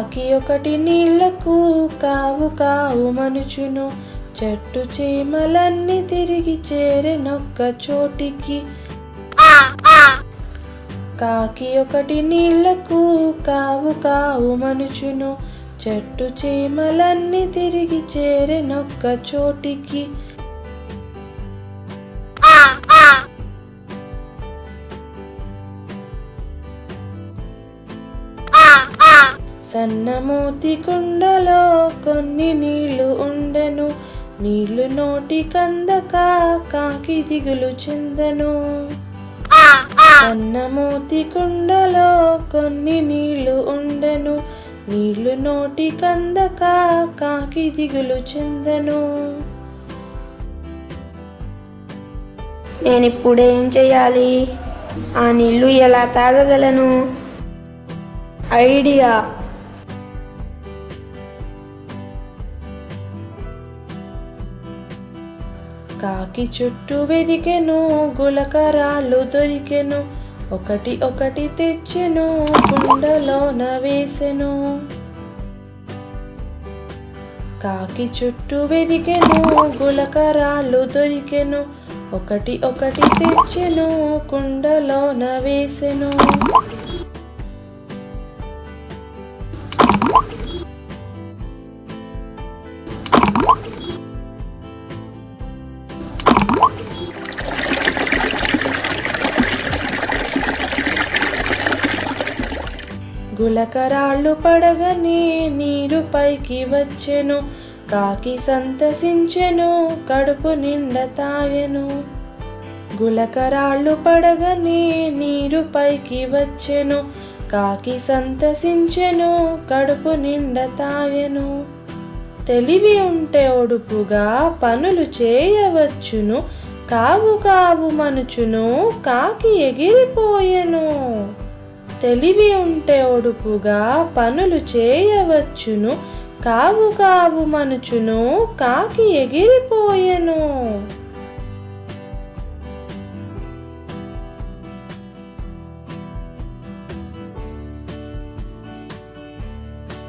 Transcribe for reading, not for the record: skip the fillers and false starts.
కాకి ఒకటి నీళ్లకు కావు కావు మనుచును, చెట్టు చీమలన్నీ తిరిగి చేరెనొక్క చోటికి. కాకి ఒకటి నీళ్లకు కావు కావు మనుచును, చెట్టు చీమలన్నీ తిరిగి చేరెనొక్క చోటికి. సన్నమూతి కుండలో కొన్ని నీళ్లు ఉండెను, నీళ్లు నోటికందక కాకి దిగులు చెందెను. సన్నమూతి కుండలో కొన్ని నీళ్లు ఉండెను, నీళ్లు నోటికందక కాకి దిగులు చెందెను. నేనిప్పుడు ఏం చేయాలి? ఆ నీళ్లు ఎలా తాగగలను? ఐడియా! కాకి చుట్టూ వెదికెను, గులకరాళ్ళు దొరికెను, ఒకటి ఒకటి తెచ్చెను, కుండలోన వేసెను. కాకి చుట్టూ వెదికెను, గులకరాళ్ళు దొరికెను, ఒకటి ఒకటి తెచ్చెను, కుండలోన వేసెను. గులకరాళ్ళు పడగనే నీరు పైకి వచ్చెను, కాకి సంతసించెను, కడుపు నిండా తాగెను. గులకరాళ్ళు పడగనే నీరు పైకి వచ్చెను, కాకి సంతసించెను, కడుపు నిండా తాగెను. తెలివి ఉంటే ఒడుపుగా పనులు చేయవచ్చును, కావు కావు మనుచును, కాకి ఎగిరిపోయెను. తెలివి ఉంటే ఒడుపుగా పనులు చేయవచ్చును, కావు కావు మనుచును, కాకి ఎగిరిపోయెను.